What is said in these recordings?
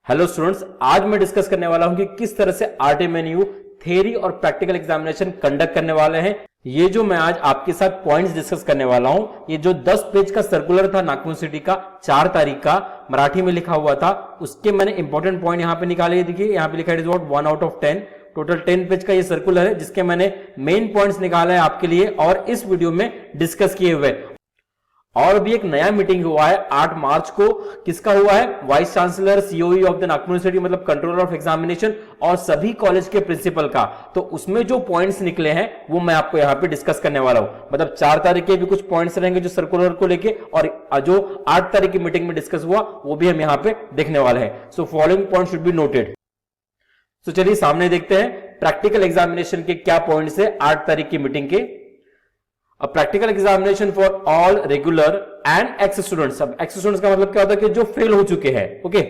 Hello students, आज मैं discuss करने वाला हूं कि किस तरह से आरटीएमएनयू थ्योरी और प्रैक्टिकल एग्जामिनेशन कंडक्ट करने वाले हैं। ये जो मैं आज आपके साथ पॉइंट्स डिस्कस करने वाला हूं, ये जो 10 पेज का सर्कुलर था नागपुर सिटी का 4 तारीख का मराठी में लिखा हुआ था, उसके मैंने इंपॉर्टेंट पॉइंट यहां पे निकाले। देखिए यहां पे लिखा है 1 आउट ऑफ 10। टोटल 10 पेज का ये सर्कुलर है जिसके मैंने मेन पॉइंट्स निकाले हैं आपके लिए और इस वीडियो में डिस्कस किए हुए। और भी एक नया मीटिंग हुआ है 8 मार्च को। किसका हुआ है? Vice chancellor, COE of the Nagpur university मतलब कंट्रोलर ऑफ एग्जामिनेशन और सभी कॉलेज के प्रिंसिपल का। तो उसमें जो पॉइंट्स निकले हैं वो मैं आपको यहां पे डिस्कस करने वाला हूं। मतलब 4 तारीख के भी कुछ पॉइंट्स रहेंगे जो सर्कुलर को लेके, और जो 8 तारीख की मीटिंग में डिस्कस हुआ वो भी हम यहां पे देखने वाले हैं। So following point should be noted. तो चलिए सामने देखते हैं प्रैक्टिकल एग्जामिनेशन के क्या पॉइंट्स है 8 तारीख की मीटिंग के। A practical examination for all regular and ex students। अब ex students का मतलब क्या होता है कि जो फेल हो चुके हैं, ओके,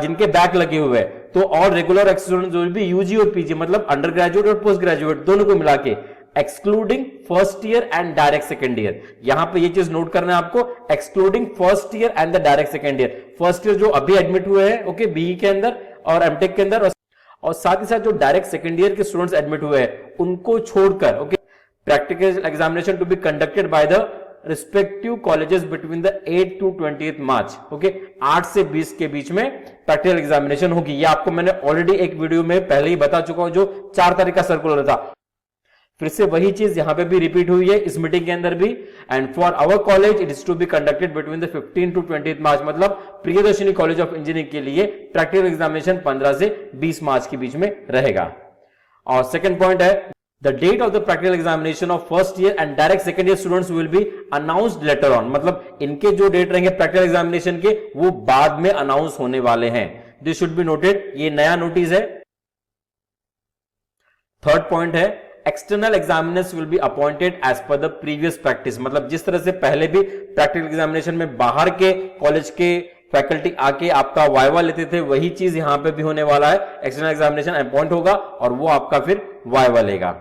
जिनके बैक लगे हुए हैं। तो ऑल रेगुलर एक्स स्टूडेंट जो भी यूजी और पीजी मतलब अंडर ग्रेजुएट और पोस्ट ग्रेजुएट दोनों को मिला के, excluding first year and direct second year. यहां पे ये चीज नोट करना है आपको, excluding first year and the direct second year. First year जो अभी एडमिट हुए हैं, ओके, बीई के अंदर और एमटेक के अंदर, और साथ ही साथ जो डायरेक्ट सेकंड ईयर के स्टूडेंट्स एडमिट हुए हैं उनको छोड़कर, okay, practical examination to be conducted by the respective colleges between the 8 to 20th March। Okay, 8 से 20 के बीच में प्रैक्टिकल एग्जामिनेशन होगी। ये आपको मैंने ऑलरेडी एक वीडियो में पहले ही बता चुका हूं जो 4 तारीख का सर्कुलर था। फिर से वही चीज यहां पे भी रिपीट हुई है इस मीटिंग के अंदर भी। And for our college it is to be conducted between the 15 to 20th March. मतलब प्रियदर्शनी कॉलेज ऑफ इंजीनियरिंग के लिए प्रैक्टिकल एग्जामिनेशन 15 से 20 मार्च के बीच में रहेगा। और सेकंड पॉइंट है, The date of the practical examination of first year and direct second year students will be announced later on। मतलब इनके जो डेट रहेंगे प्रैक्टिकल एग्जामिनेशन के वो बाद में अनाउंस होने वाले हैं। This should be noted। ये नया नोटिस है। थर्ड पॉइंट है, external examiners will be appointed as per the previous practice. मतलब जिस तरह से पहले भी प्रैक्टिकल एग्जामिनेशन में बाहर के कॉलेज के फैकल्टी आके आपका वाइवा लेते थे, वही चीज यहां पे भी होने वाला है। एक्सटर्नल एग्जामिनेशन अपॉइंट होगा और वो आपका फिर वाइवा लेगा।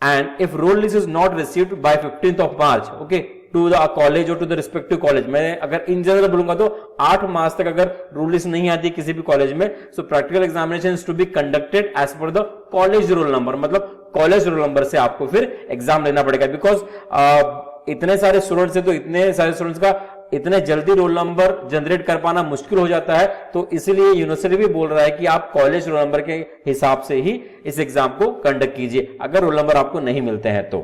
And if roll list is not received by 15th of March, okay, to the college or to the respective college, मैं अगर इन जनरल बोलूंगा तो 8 मार्च तक अगर रोल लिस्ट नहीं आती किसी भी कॉलेज में, so practical examination to be conducted as per the college roll number. मतलब कॉलेज रोल नंबर से आपको फिर एग्जाम लेना पड़ेगा। बिकॉज इतने सारे स्टूडेंट्स है तो इतने सारे स्टूडेंट्स का इतने जल्दी रोल नंबर जनरेट कर पाना मुश्किल हो जाता है। तो इसलिए यूनिवर्सिटी भी बोल रहा है कि आप कॉलेज रोल नंबर के हिसाब से ही इस एग्जाम को कंडक्ट कीजिए अगर रोल नंबर आपको नहीं मिलते हैं तो।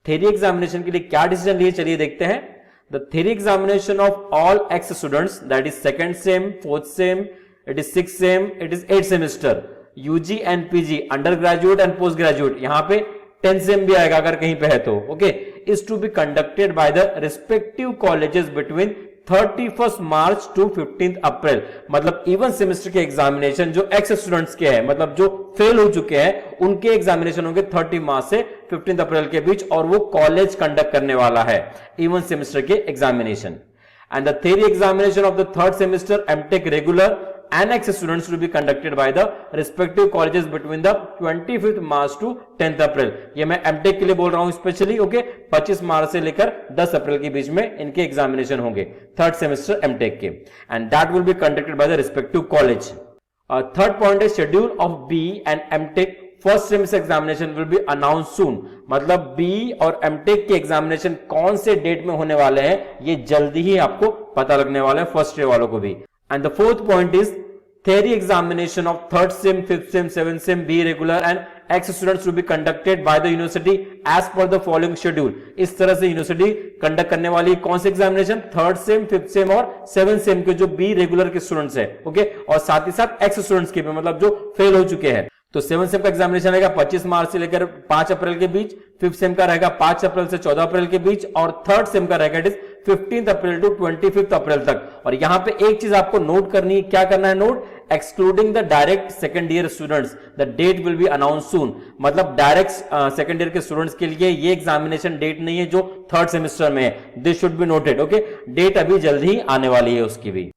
थ्योरी एग्जामिनेशन के लिए क्या डिसीजन लिए, चलिए देखते हैं। The theory examination of all ex students that is second sem, fourth sem, it is 6th sem, it is 8th semester, UG and PG, undergraduate and postgraduate, यहां पे 10th same भी आएगा अगर कहीं पे है तो, okay, is to be conducted by the respective colleges between 31st March to 15th April। मतलब इवन सेमेस्टर के एग्जामिनेशन जो एक्स स्टूडेंट्स के हैं, मतलब जो फेल हो चुके हैं, उनके एग्जामिनेशन होंगे 30 मार्च से 15 अप्रैल के बीच, और वो कॉलेज कंडक्ट करने वाला है इवन सेमेस्टर के examination. And the theory examination of the 3rd semester MTech regular and ex students to be conducted by the respective colleges between the 25th March to 10th April। ये मैं MTech के लिए बोल रहा हूं specially, okay, 25 मार्च से लेकर 10 अप्रैल के बीच में इनके एग्जामिनेशन होंगे 3rd सेमेस्टर एमटेक के, and that will be conducted by the respective college. Third point है, schedule of B and MTech first semester examination will be announce soon. मतलब बी और एमटेक के एग्जामिनेशन कौन से डेट में होने वाले हैं ये जल्दी ही आपको पता लगने वाला है, फर्स्ट ईयर वालों को भी। And the fourth point is theory examination of 3rd sem, 5th sem, 7th sem, B regular and ex students to be conducted by the university as per the following schedule। इस तरह से university conduct करने वाली कौन से examination? 3rd sem, 5th sem और 7th sem के जो बी रेगुलर के स्टूडेंट्स है, ओके, और साथ ही साथ एक्स स्टूडेंट्स के भी, मतलब जो फेल हो चुके हैं। तो 7th सेम का एग्जामिनेशन रहेगा 25 मार्च से लेकर 5 अप्रैल के बीच, 5th सेम का रहेगा 5 अप्रैल से 14 अप्रैल के बीच, और 3rd सेम का रहेगा it is 15th April to 25th April तक। और यहां पे एक चीज आपको नोट करनी है, क्या करना है note? Excluding the direct second year students the date will be announce soon. मतलब डायरेक्ट सेकंड ईयर के स्टूडेंट्स के लिए ये एग्जामिनेशन डेट नहीं है जो 3rd सेमेस्टर में है। This should be noted, okay, date अभी जल्द ही आने वाली है उसकी भी।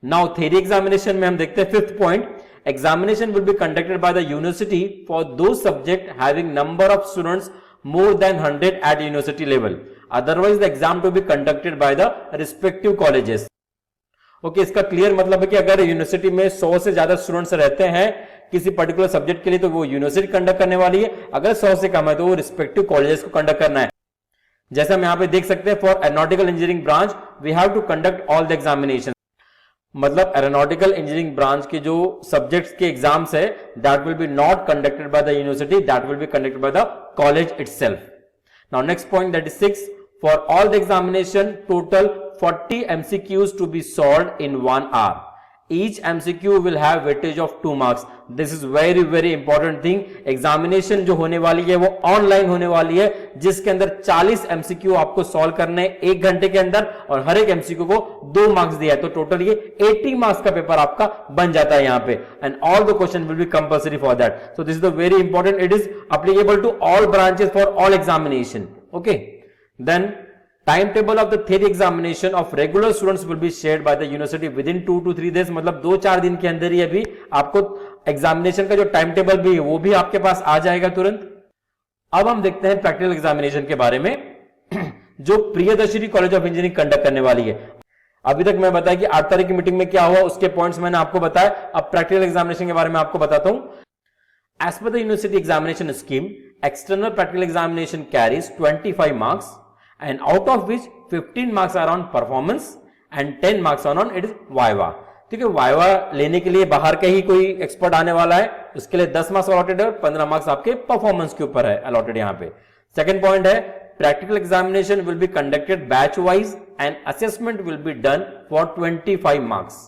नाउ थ्योरी एग्जामिनेशन में हम देखते हैं 5th point, examination will be conducted by the university for those subject having number of students more than 100 at university level, otherwise the exam to be conducted by the respective colleges। Okay, इसका clear मतलब है कि अगर university में 100 से ज्यादा students रहते हैं किसी पर्टिकुलर सब्जेक्ट के लिए तो वो यूनिवर्सिटी कंडक्ट करने वाली है, अगर 100 से कम है तो वो रिस्पेक्टिव कॉलेजेस को कंडक्ट करना है। जैसे हम यहां पे देख सकते हैं, for aeronautical engineering branch we have to conduct all the examination, मतलब एरोनॉटिकल इंजीनियरिंग ब्रांच के जो सब्जेक्ट्स के एग्जाम्स है that will be not conducted by the university, that will be conducted by the college itself. Now next point, that is 6, for all the examination total 40 MCQs to be solved in 1 hour. Each MCQ will have weightage of 2 marks. This is very important thing. Examination जो होने वाली है वो online होने वाली है, जिसके अंदर 40 MCQ आपको सॉल्व करने हैं 1 घंटे के अंदर, और हर एक MCQ को 2 मार्क्स दिया है, तो टोटल ये 80 मार्क्स का पेपर आपका बन जाता है यहाँ पे, and all the question will be compulsory for that. So this is the very important, it is applicable to all branches for all examination. Okay, then timetable of the theory examination of regular students will be shared by the university within 2 to 3 days, मतलब 2-4 दिन के अंदर ही अभी आपको examination का जो time table भी है वो भी आपके पास आ जाएगा तुरंत। अब हम देखते हैं प्रैक्टिकल एग्जामिनेशन के बारे में जो Priyadarshini college of engineering conduct करने वाली है। अभी तक मैं बताया कि 8 तारीख की मीटिंग में क्या हुआ, उसके पॉइंट्स मैंने आपको बताया। अब प्रैक्टिकल एग्जामिनेशन के बारे में आपको बताता हूं। As per the university examination scheme, external practical examination carries 25 marks, and out of which 15 marks are on performance and 10 marks are on it is viva। ठीक है, वाइवा लेने के लिए बाहर का ही कोई एक्सपर्ट आने वाला है, उसके लिए 10 मार्क्स अलॉटेड है और 15 मार्क्स आपके परफॉर्मेंस के ऊपर है अलॉटेड यहाँ पे। सेकंड पॉइंट है, practical examination will be conducted batch wise and assessment will be done for 25 marks.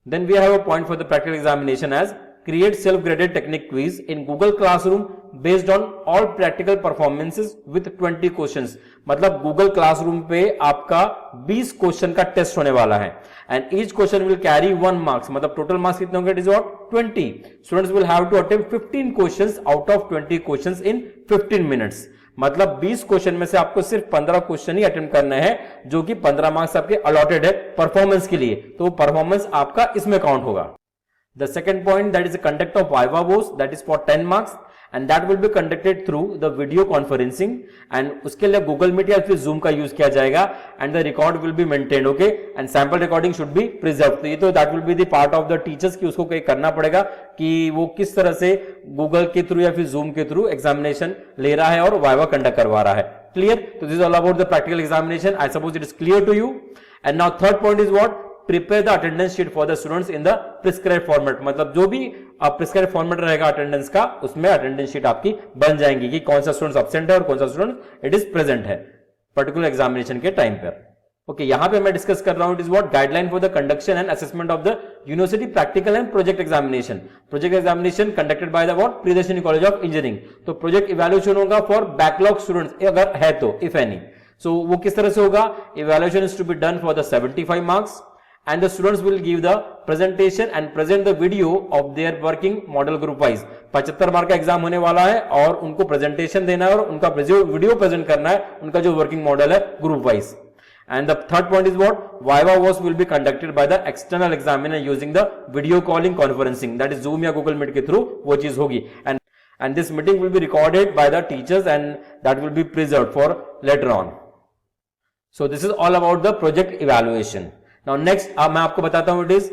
Then we have a point for the practical examination as create self-graded technique quiz in Google Classroom based on all practical performances with 20 questions। मतलब Google Classroom पे आपका 20 question का test होने वाला है, and each question will carry 1 marks, मतलब total marks कितने होंगे, it is what 20। Students will have to attempt 15 questions out of 20 questions in 15 minutes। मतलब 20 क्वेश्चन में से आपको सिर्फ 15 क्वेश्चन ही अटेम्प्ट करने हैं, जो कि 15 मार्क्स आपके अलॉटेड है परफॉर्मेंस के लिए, तो परफॉर्मेंस आपका इसमें काउंट होगा। The second point, that is the conduct of viva voce, that is for 10 marks, and that will be conducted through the video conferencing, and उसके लिए Google Meet या फिर Zoom का यूज किया जाएगा, and the record will be maintained, okay, and sample recording should be preserved। तो ये तो that will be the part of the teachers कि उसको कहीं करना पड़ेगा कि वो किस तरह से Google के थ्रू या फिर Zoom के थ्रू एग्जामिनेशन ले रहा है और viva कंडक्ट करवा रहा है। क्लियर? तो this is all about the practical examination. I suppose it is clear to you. And now third point is what, prepare the attendance sheet for the students in the prescribe format. मतलब जो भी prescribe format रहेगा attendance का, उसमें attendance sheet आपकी बन जाएंगी कि कौन सा स्टूडेंट एब्सेंट है और कौन सा स्टूडेंट इट इज प्रेजेंट है पर्टिकुलर एग्जामिनेशन के टाइम पर। ओके, यहां पे मैं डिस्कस कर रहा हूं it is what, guideline for the conduction and assessment of the university practical and project examination. Project examination conducted by the what, Priyadarshini college of engineering. तो प्रोजेक्ट इवैल्यूएशन होगा फॉर बैकलॉग स्टूडेंट्स, अगर है तो, if any. सो वो किस तरह से होगा, evaluation is to be done for the 75 marks and the students will give the presentation and present the video of their working model group wise। 75 mark का exam होने वाला है और उनको प्रेजेंटेशन देना है और उनका वीडियो प्रेजेंट करना है, उनका जो वर्किंग मॉडल है group wise. And the third point is what, viva voce will be conducted by the external examiner using the video calling conferencing, that is Zoom या Google Meet के through वो चीज होगी। And this meeting will be recorded by the teachers and that will be preserved for later on। So this is all about the project evaluation। Now next मैं आपको बताता हूं, it is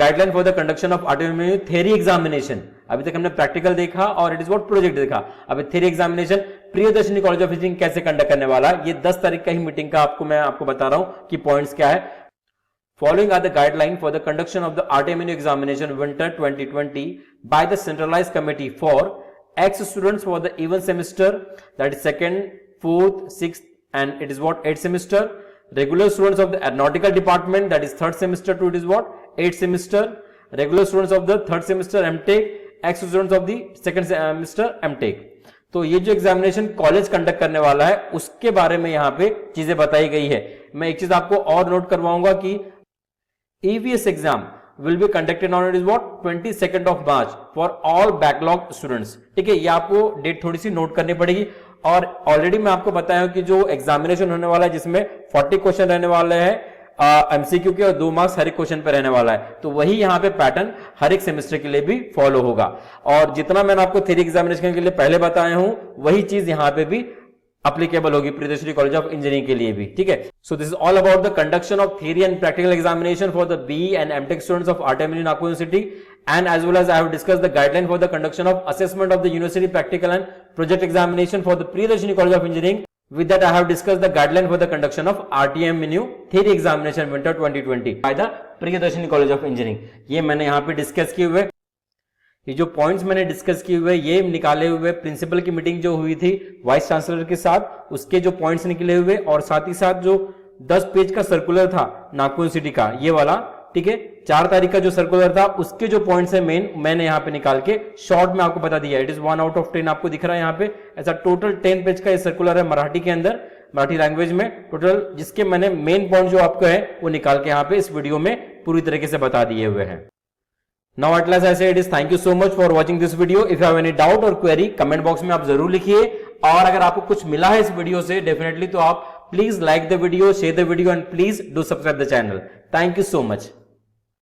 guideline for the conduction of autonomy theory examination. अभी तक हमने practical देखा और it is what, project देखा। अभी theory examination Priyadarshini college of engineering कैसे कंडक्ट करने वाला है, ये 10 तारीख का ही मीटिंग का मैं आपको बता रहा हूं कि पॉइंट्स क्या है। Following are the guideline for the conduction of the RTMNU examination winter 2020 by the centralized committee for X students for the even semester, that is 2nd, 4th, 6th and it is what, 8th semester। Regular students of the aeronautical department, that is 3rd semester to it is what, 8th semester। Regular students of the 3rd semester MTech, ex students of the 2nd semester MTech। तो ये जो examination college conduct करने वाला है उसके बारे में यहाँ पे चीजें बताई गई है। मैं एक चीज आपको और नोट करवाऊंगा कि EVS exam will be conducted on it is what, 22nd of March for all backlog students। ठीक है, ये आपको डेट थोड़ी सी नोट करनी पड़ेगी। और ऑलरेडी मैं आपको बताया कि जो एग्जामिनेशन होने वाला है जिसमें 40 क्वेश्चन रहने वाले हैं एमसीक्यू के और 2 मार्क्स हर एक क्वेश्चन पे रहने वाला है, तो वही यहाँ पे पैटर्न हर एक सेमेस्टर के लिए भी फॉलो होगा। और जितना मैंने आपको थ्योरी एग्जामिनेशन के लिए पहले बताया हूं वही चीज यहाँ पे भी अप्लीकेबल होगी प्रियदर्शनी कॉलेज ऑफ इंजीनियरिंग के लिए भी, ठीक है। सो this is all about the conduction of theory and practical examination for the BE and MTech students of RTM Nagpur university, and as well as I have discussed the guideline for the conduction of assessment of the university practical and project examination for the Priyadarshini College of Engineering. With that, I have discussed the guideline for the conduction of RTM Menu theory examination winter 2020 by the Priyadarshini College of Engineering. ये मैंने यहाँ पे discuss किए हुए, ये जो points मैंने discuss किए हुए, ये निकाले हुए प्रिंसिपल की मीटिंग जो हुई थी वाइस चांसलर के साथ, उसके जो पॉइंट्स निकले हुए, और साथ ही साथ जो 10 पेज का सर्कुलर था नागपुर यूनिवर्सिटी का, ये वाला, ठीक है, 4 तारीख का जो सर्कुलर था, उसके जो पॉइंट्स है मेन, मैंने यहाँ पे निकाल के शॉर्ट में आपको बता दिया। इट इज 1 out of 10 आपको दिख रहा है यहाँ पे। ऐसा टोटल 10 पेज का ये सर्कुलर है मराठी के अंदर, मराठी लैंग्वेज में टोटल, जिसके मैंने मेन पॉइंट जो आपको है वो निकाल के यहाँ पे इस वीडियो में पूरी तरीके से बता दिए हुए हैं। नाउ एट लास्ट आई से it is thank you so much for watching this video. If you have any doubt और क्वेरी, कमेंट बॉक्स में आप जरूर लिखिए, और अगर आपको कुछ मिला है इस वीडियो से डेफिनेटली, तो आप please like the video, share the video, and please do subscribe the channel. Thank you so much.